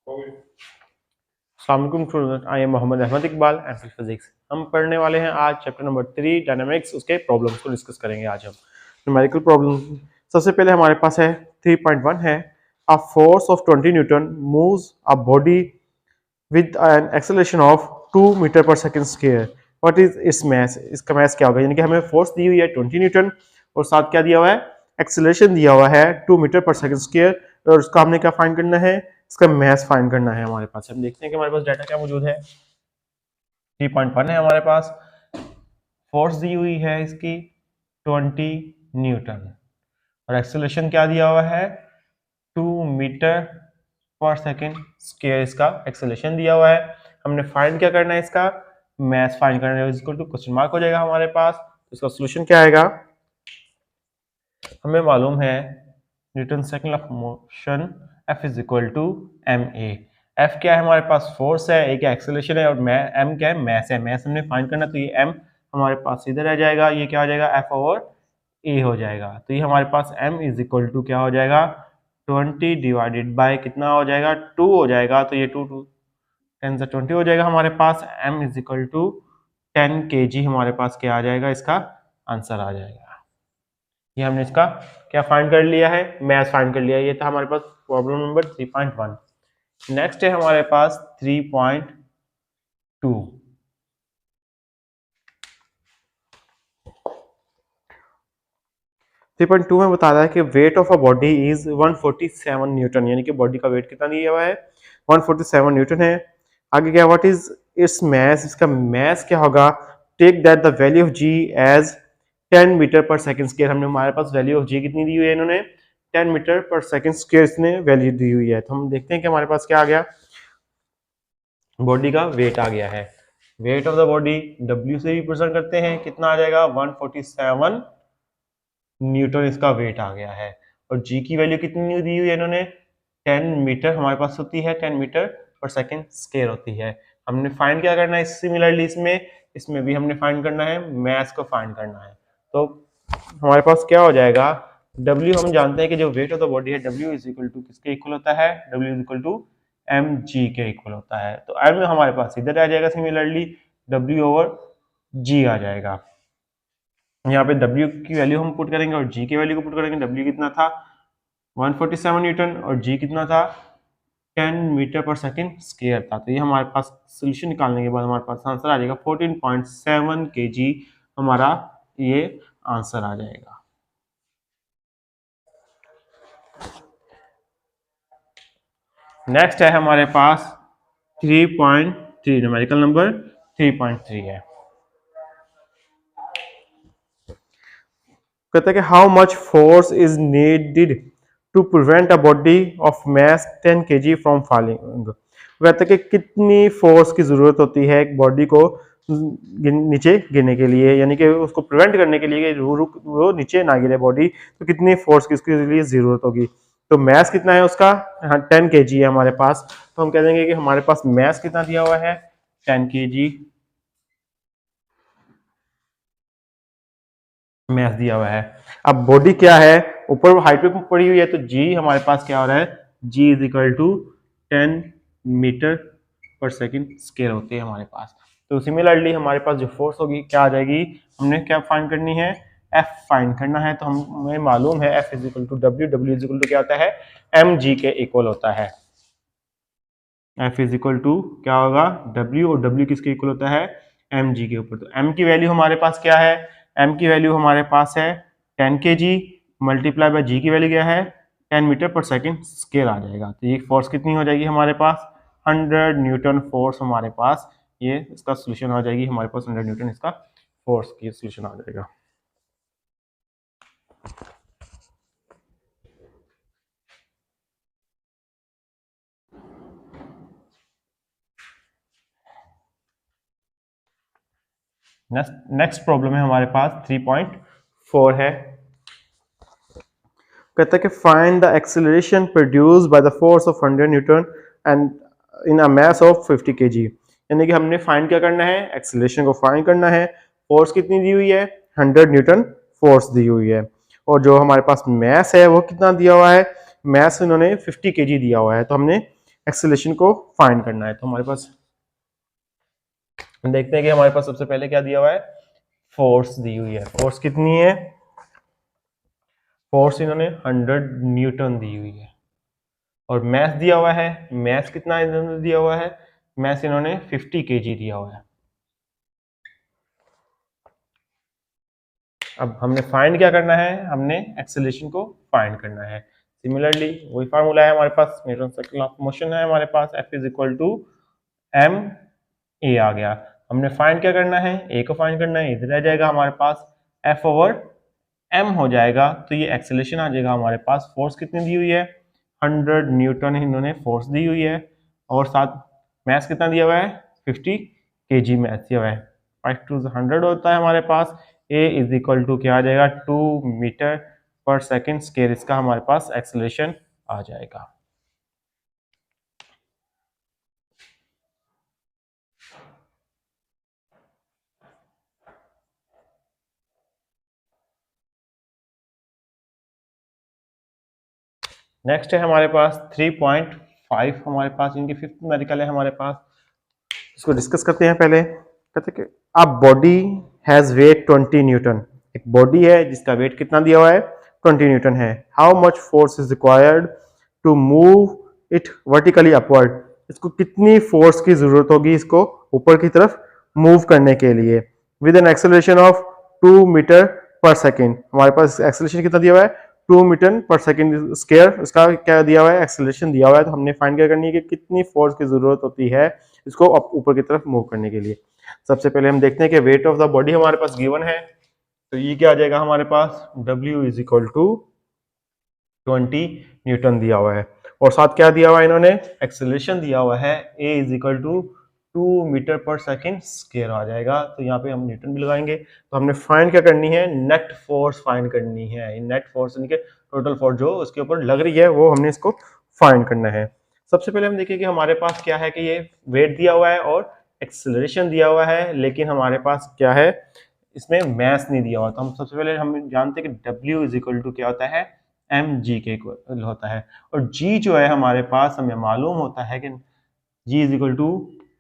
अस्सलाम वालेकुम student, I am Mohammad Ahmed Iqbal and physics. हम पढ़ने वाले हैं आज चैप्टर नंबर 3 डायनामिक्स, उसके प्रॉब्लम्स को डिस्कस करेंगे आज हम न्यूमेरिकल प्रॉब्लम। सबसे पहले हमारे पास है 3.1 है a force of 20 newton moves a body with an acceleration of 2 metre per second square. What is its mass? इसका मास क्या होगा? यानी कि हमें फोर्स दी हुई है 20 न्यूटन और साथ क्या दिया हुआ है? एक्सेलरेशन दिया हुआ है 2 मीटर पर सेकंड स्क्वायर, और उसका हमने क्या फाइंड करना है? इसका मास फाइंड करना है हमारे पास। हम देखते हैं कि हमारे पास डाटा क्या मौजूद है। 3.1 है हमारे पास, फोर्स दी हुई है इसकी 20 न्यूटन और एक्सेलरेशन क्या दिया हुआ है? 2 मीटर पर सेकेंड स्क्वायर इसका एक्सेलरेशन दिया हुआ है। हमने फाइंड क्या करना है? इसका मास फाइंड करना है। इक्वल टू क्वेश्चन मार्क हो जाएगा हमारे पास। तो इसका सोल्यूशन क्या आएगा? हमें मालूम है Newton second of motion F is equal to M A. F क्या है? हमारे पास फोर्स है, ए क्या एक्सेलरेशन है, और एम क्या है? मैस है। मैस हमने फाइंड करना, तो ये एम हमारे पास इधर आ जाएगा, ये क्या हो जाएगा? एफ ओवर ए हो जाएगा। तो ये हमारे पास एम इज इक्वल टू क्या हो जाएगा? 20 डिवाइडेड बाय कितना हो जाएगा? 2 हो जाएगा। तो ये 2 10 से 20 हो जाएगा हमारे पास। M is equal to 10 kg हमारे पास क्या आ जाएगा? इसका आंसर आ जाएगा। ये हमने इसका क्या फाइंड कर लिया है? मैथ फाइंड कर लिया है। ये था हमारे पास प्रॉब्लम नंबर 3.1। नेक्स्ट है हमारे पास 3.2। 3.2 में बता रहा है कि weight of a body is 147 Newton, यानी कि बॉडी का वेट कितना दिया हुआ है? 147 न्यूटन है। आगे क्या? What is its mass? इसका मास क्या होगा? Take that the value of G as 10 meter per second square. हमने हमारे पास वैल्यू ऑफ जी कितनी दी हुई है? इन्होंने 10 मीटर पर सेकंड स्क्वायर इसने वैल्यू दी हुई है। तो हम देखते हैं कि हमारे पास क्या आ गया? बॉडी का वेट आ गया है। Wait of the body W से रिप्रेजेंट करते हैं, कितना आ जाएगा? 147 न्यूटन इसका वेट आ गया है। और जी की वैल्यू कितनी दी हुई है इन्होंने? 10 मीटर हमारे पास होती है, 10 मीटर पर सेकेंड स्क्वायर होती है। हमने फाइंड क्या करना है? सिमिलरली इसमें भी हमने फाइंड करना है, मास को फाइंड करना है। तो हमारे पास क्या हो जाएगा? W हम जानते हैं कि जो वेट ऑफ द बॉडी है W इज इक्वल टू किसके इक्वल होता है? W is equal to mg के इक्वल होता है। तो m हमारे पास इधर आ जाएगा, सिमिलरली W ओवर g आ जाएगा। यहाँ पे W की वैल्यू हम पुट करेंगे और G की वैल्यू को पुट करेंगे। W कितना था? 147 न्यूटन और G कितना था? 10 मीटर पर सेकेंड स्क्वायर था। तो ये हमारे पास सोल्यूशन निकालने के बाद हमारे पास आंसर आ जाएगा 14.7 kg हमारा ये आंसर आ जाएगा। नेक्स्ट है हमारे पास 3.3, न्यूमेरिकल नंबर 3.3 है। कहता है कि how much force is needed to prevent a body of mass 10 kg from falling. कहता है कि कितनी फोर्स की जरूरत होती है एक बॉडी को नीचे गिरने के लिए, यानी कि उसको प्रिवेंट करने के लिए कि वो नीचे ना गिरे बॉडी, तो कितनी फोर्स की उसके लिए जरूरत होगी। तो मास कितना है उसका? 10 kg है हमारे पास। तो हम कह देंगे कि हमारे पास मास कितना दिया हुआ है? 10 kg मैथ दिया हुआ है। अब बॉडी क्या है? ऊपर हाइट पे पड़ी हुई है, तो जी हमारे पास क्या हो रहा है? जी is equal to 10 meter per second square होते हैं हमारे पास। तो सिमिलरली हमारे पास जो फोर्स होगी क्या आ जाएगी? हमने क्या फाइंड करनी है? एफ फाइंड करना है। तो हमें मालूम है F is equal to W, W is equal to क्या होता है? एम जी के इक्वल होता है। एफ इज इक्वल टू क्या होगा? डब्ल्यू, और डब्ल्यू किसके इक्वल होता है? एम जी के ऊपर। तो एम की वैल्यू हमारे पास क्या है? एम की वैल्यू हमारे पास है 10 kg मल्टीप्लाई बाय जी की वैल्यू क्या है? 10 मीटर पर सेकेंड स्क्वायर आ जाएगा। तो ये फोर्स कितनी हो जाएगी हमारे पास? 100 न्यूटन फोर्स हमारे पास, ये इसका सोल्यूशन आ जाएगी हमारे पास। 100 न्यूटन इसका फोर्स की सोल्यूशन आ जाएगा। नेक्स्ट प्रॉब्लम है हमारे पास 3.4 है। कहता है कि find the acceleration produced by the force of 100 Newton and in a mass of 50 kg। यानी कि हमने फाइंड क्या करना है? एक्सेलरेशन को फाइंड करना है। फोर्स कितनी दी हुई है? 100 न्यूटन फोर्स दी हुई है, और जो हमारे पास मास है वो कितना दिया हुआ है? मास इन्होंने 50 kg दिया हुआ है। तो हमने एक्सेलरेशन को फाइंड करना है। तो हमारे पास देखते हैं कि हमारे पास सबसे पहले क्या दिया हुआ है, फोर्स दी हुई है। फोर्स कितनी है, फोर्स इन्होंने 100 न्यूटन दी हुई है। और मैथ दिया हुआ है, मैथ कितना इन्होंने दिया हुआ है, मैथ इन्होंने 50 केजी दिया हुआ है। अब हमने फाइंड क्या करना है, हमने एक्सेलरेशन को फाइंड करना है। सिमिलरली वही फार्मूला है हमारे पास, न्यूटन सर्कल ऑफ मोशन है हमारे पास, F is equal to M a आ गया। हमने फाइंड क्या करना है, ए को फाइंड करना है, इधर आ जाएगा हमारे पास F ओवर एम हो जाएगा। तो ये एक्सेलरेशन आ जाएगा हमारे पास। फोर्स कितनी दी हुई है, 100 न्यूटन इन्होंने फोर्स दी हुई है, और साथ मैथ कितना दिया हुआ है, 50 केजी मैथ दिया हुआ है। 5 टू 100 होता है हमारे पास। ए इज इक्वल टू क्या आ जाएगा, 2 मीटर पर सेकेंड स्क्वायर, इसका हमारे पास एक्सेलरेशन आ जाएगा। नेक्स्ट है हमारे पास 3.5, हमारे पास इनकी फिफ्थ न्यूमेरिकल है हमारे पास, इसको डिस्कस करते हैं। पहले कहते हैं कि a body has weight 20 newton. एक बॉडी है जिसका वेट कितना दिया हुआ है, 20 न्यूटन है। How much force is required to move it vertically upward. इसको कितनी फोर्स की जरूरत होगी इसको ऊपर की तरफ मूव करने के लिए, with an acceleration of 2 metre per second. हमारे पास एक्सेलरेशन कितना दिया हुआ है, 2 मीटर पर सेकेंड स्क्वायर, इसका क्या दिया हुआ है, एक्सेलरेशन दिया हुआ है। तो हमने फाइंड क्या करनी है कि कितनी फोर्स की जरूरत होती है इसको ऊपर की तरफ मूव करने के लिए। सबसे पहले हम देखते हैं कि वेट ऑफ द बॉडी हमारे पास गिवन है, तो ये क्या आ जाएगा हमारे पास, W is equal to 20 newton दिया हुआ है, और साथ क्या दिया हुआ है इन्होंने, एक्सेलरेशन दिया हुआ है, A is equal to 2 metre per second square आ जाएगा। तो यहाँ पे हम न्यूटन भी लगाएंगे। तो हमने फाइंड क्या करनी है, नेट फोर्स फाइंड करनी है। नेट फोर्स यानी कि टोटल फोर्स जो उसके ऊपर लग रही है वो हमने इसको फाइंड करना है। सबसे पहले हम देखें कि हमारे पास क्या है कि ये वेट दिया हुआ है और एक्सेलरेशन दिया हुआ है, लेकिन हमारे पास क्या है, इसमें मैस नहीं दिया हुआ। तो हम सबसे पहले हम जानते हैं कि W इज इक्वल टू क्या होता है, mg के इक्वल होता है, और g जो है हमारे पास हमें मालूम होता है कि g is equal to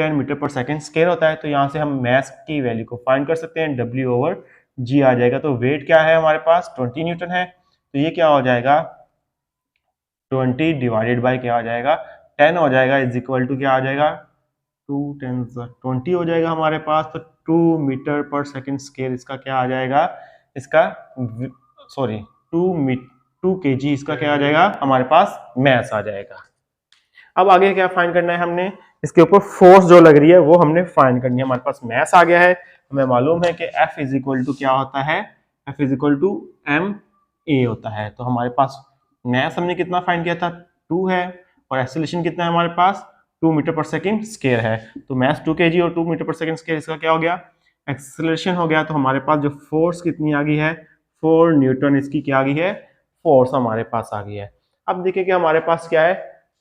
10 meter per second square होता है। तो यहाँ से हम मैस की वैल्यू को फाइंड कर सकते हैं, W ओवर g आ जाएगा। तो वेट क्या है हमारे पास, 20 न्यूटन है, तो ये क्या हो जाएगा, 20 डिवाइडेड बाई क्या आ जाएगा, 10 हो जाएगा, इज इक्वल टू क्या आ जाएगा, 2 10 20 हो जाएगा हमारे पास। तो 2 मीटर पर सेकेंड स्क्वायर इसका क्या आ जाएगा, इसका सॉरी 2 केजी इसका क्या आ जाएगा हमारे पास, मैस आ जाएगा। अब आगे क्या फाइंड करना है हमने, इसके ऊपर फोर्स जो लग रही है वो हमने फाइंड करनी है। हमारे पास मैस आ गया है, हमें मालूम है कि F इज इक्वल टू क्या होता है, F is equal to M A होता है। तो हमारे पास मैस हमने कितना फाइंड किया था, 2 है, और एक्सेलरेशन कितना है हमारे पास, 2 मीटर पर सेकेंड स्क्वायर है। तो मैस 2 केजी और 2 मीटर पर सेकेंड स्क्वायर, इसका क्या हो गया, एक्सेलरेशन हो गया। तो हमारे पास जो फोर्स कितनी आ गई है, 4 न्यूटन इसकी क्या आ गई है, फोर्स हमारे पास आ गई है। अब देखिए कि हमारे पास क्या है,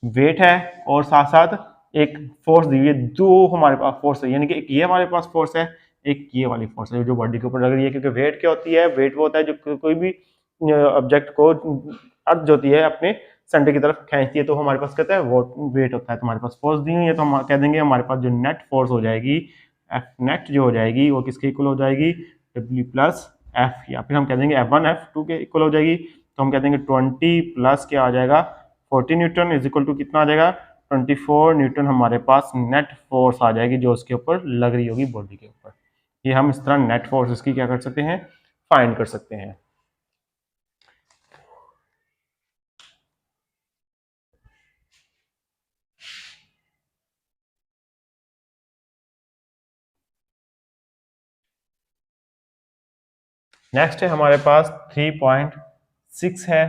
वेट है और साथ साथ एक फोर्स दी हुई है। दो हमारे पास फोर्स है, यानी कि एक ये हमारे पास फोर्स है, एक ये वाली फोर्स है जो बॉडी के ऊपर लग रही है। क्योंकि वेट क्या होती है, वेट वो होता है जो कोई भी ऑब्जेक्ट को अर्थ जो होती है अपने सेंटर की तरफ खींचती है, तो हमारे पास कहता है वो वेट होता है। तो हमारे पास फोर्स दी हुई है, तो हम कह देंगे हमारे पास जो नेट फोर्स हो जाएगी, एफ नेट जो हो जाएगी वो किसके इक्वल हो जाएगी, W प्लस एफ, या फिर हम कह देंगे F1 F2 के इक्वल हो जाएगी। तो हम कह देंगे 20 प्लस क्या आ जाएगा, 40 न्यूटन इज इक्वल टू कितना आ जाएगा, 24 न्यूटन हमारे पास नेट फोर्स आ जाएगी जो उसके ऊपर लग रही होगी बॉडी के ऊपर। ये हम इस तरह नेट फोर्स इसकी क्या कर सकते हैं, फाइंड कर सकते हैं। नेक्स्ट है हमारे पास 3.6 है,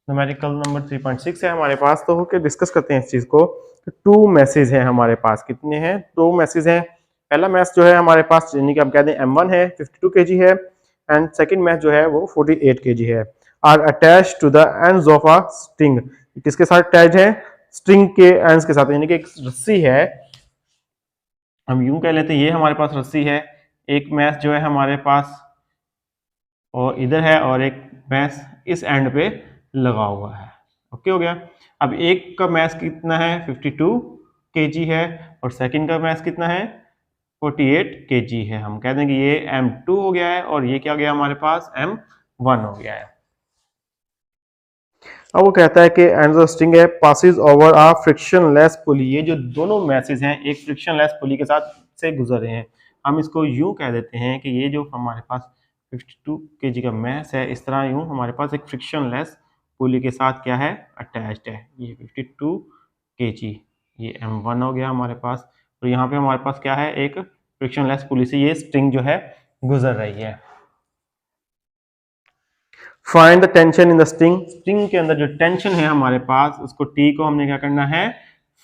न्यूमेरिकल नंबर 3.6 है हमारे पास। तो होके डिस्कस करते हैं इस चीज को। टू मैसेज हैं हमारे पास, कितने हैं, 2 मैसेज हैं। पहला मैस जो है हमारे पास यानी कि हम कहते हैं M1 है, 52 केजी है, एंड सेकंड मैस जो है वो 48 केजी है। Are attached to the ends of a string. किसके साथ अटैच है, स्ट्रिंग के एंड्स के साथ, यानी कि एक रस्सी है, हम यूं कह लेते हैं ये हमारे पास रस्सी है, एक मैस जो है हमारे पास और इधर है, और एक मैस इस एंड पे लगा हुआ है। ओके हो गया। अब एक का मास कितना है 52 kg है और सेकंड का मास कितना है 48 kg है। हम कह देंगे ये M2 हो गया है और ये क्या गया हमारे पास M1 हो गया है। अब वो कहता है कि एंड द स्ट्रिंग है पासिस ओवर आ फ्रिक्शनलेस पुली। ये जो दोनों मैसेज हैं एक फ्रिक्शनलेस पुली के साथ से गुजर रहे हैं। हम इसको यूं कह देते हैं कि ये जो हमारे पास 52 kg का मैस है इस तरह यूं हमारे पास एक फ्रिक्शनलेस पुली के साथ क्या है अटैच्ड है। ये 52 kg ये M1 हो गया हमारे पास और यहाँ पे हमारे पास क्या है एक फ्रिक्शनलेस पुली से ये स्ट्रिंग जो है गुजर रही है। Find the tension in the string. String के अंदर जो टेंशन है हमारे पास उसको टी को हमने क्या करना है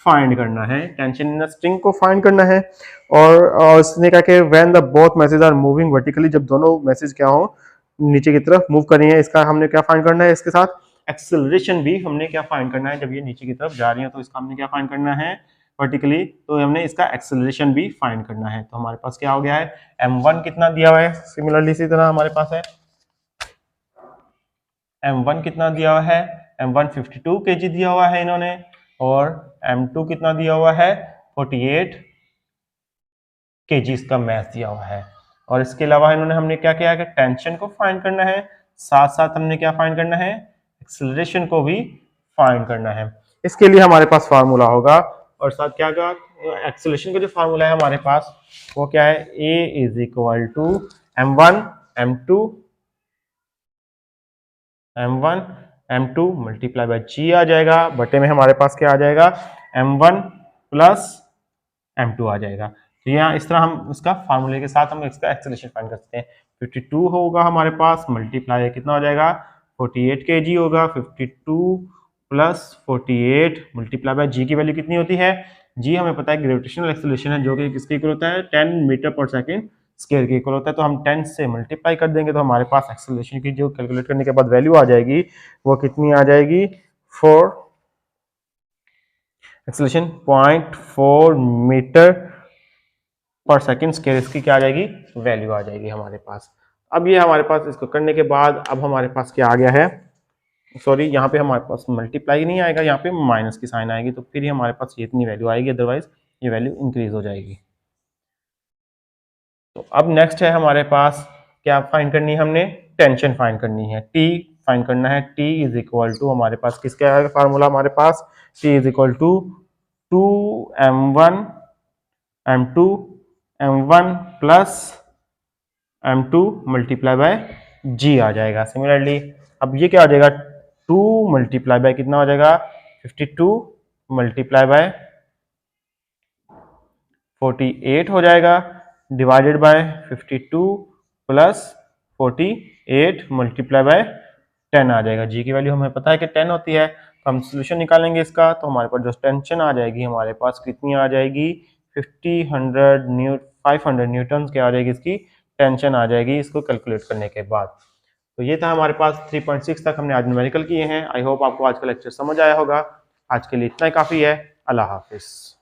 फाइंड करना है। टेंशन इन द स्ट्रिंग को फाइंड करना है और इसने कहा कि when the both masses are moving vertically, जब दोनों मैसेज क्या हो नीचे की तरफ मूव कर रही है, इसका हमने क्या फाइंड करना है। इसके साथ एक्सेलरेशन भी हमने क्या फाइंड करना है। जब ये नीचे की तरफ जा रही है तो इसका हमने क्या फाइंड करना है वर्टिकली, तो हमने इसका एक्सेलरेशन भी फाइंड करना है। तो हमारे पास क्या हो गया है M1 कितना दिया हुआ है। सिमिलरली इसी तरह हमारे पास है M1 कितना दिया हुआ है M1 52 kg दिया हुआ है इन्होंने और M2 कितना दिया हुआ है 48 kg इसका मैथ दिया हुआ है। और इसके अलावा इन्होंने हमने क्या किया कि टेंशन को फाइंड करना है, साथ साथ हमने क्या फाइंड करना है एक्सेलरेशन को भी फाइंड करना है। इसके लिए हमारे पास फार्मूला होगा और साथ क्या होगा एक्सेलरेशन का जो फार्मूला है हमारे पास वो क्या है A is equal to M1 M2 multiply by G आ जाएगा, बटे में हमारे पास क्या आ जाएगा M1 प्लस M2 आ जाएगा। तो यहाँ इस तरह हम इसका फार्मूले के साथ हम इसका एक्सेलरेशन फाइंड कर सकते हैं। 52 होगा हमारे पास मल्टीप्लाई कितना हो जाएगा 48 kg होगा 52 प्लस 48 मल्टीप्लाई बाय G की वैल्यू कितनी होती है। G हमें पता है ग्रेविटेशनल एक्सेलरेशन है जो कि किसके इक्वल होता है 10 मीटर पर सेकेंड स्केयर के इक्वल होता है। तो हम 10 से मल्टीप्लाई कर देंगे तो हमारे पास एक्सेलरेशन की जो कैलकुलेट करने के बाद वैल्यू आ जाएगी वो कितनी आ जाएगी 4 acceleration 0.4 metre per second square इसकी क्या आ जाएगी वैल्यू आ जाएगी हमारे पास। अब ये हमारे पास इसको करने के बाद अब हमारे पास क्या आ गया है सॉरी यहाँ पे हमारे पास मल्टीप्लाई नहीं आएगा यहाँ पे माइनस की साइन आएगी तो फिर ही हमारे पास ये इतनी वैल्यू आएगी, अदरवाइज ये वैल्यू इंक्रीज हो जाएगी। तो अब नेक्स्ट है हमारे पास क्या फाइंड करनी है हमने टेंशन फाइंड करनी है, टी फाइंड करना है। टी इज इक्वल टू हमारे पास किसका आएगा फार्मूला हमारे पास T is equal to 2m1 m2 m1 plus m2 multiply by g आ जाएगा। सिमिलरली अब ये क्या हो जाएगा 2 मल्टीप्लाई बाय कितना हो जाएगा 52 मल्टीप्लाई बाय 48 हो जाएगा divided by 52 plus 48 multiply by 10 आ जाएगा। जी की वैल्यू हमें पता है कि 10 होती है तो हम सोल्यूशन निकालेंगे इसका तो हमारे पास जो टेंशन आ जाएगी हमारे पास कितनी आ जाएगी 500 न्यूटन क्या आ जाएगी इसकी टेंशन आ जाएगी इसको कैलकुलेट करने के बाद। तो ये था हमारे पास 3.6 तक हमने आज न्यूमेरिकल किए हैं। आई होप आपको आज का लेक्चर समझ आया होगा। आज के लिए इतना ही काफ़ी है। अल्लाह हाफिज़।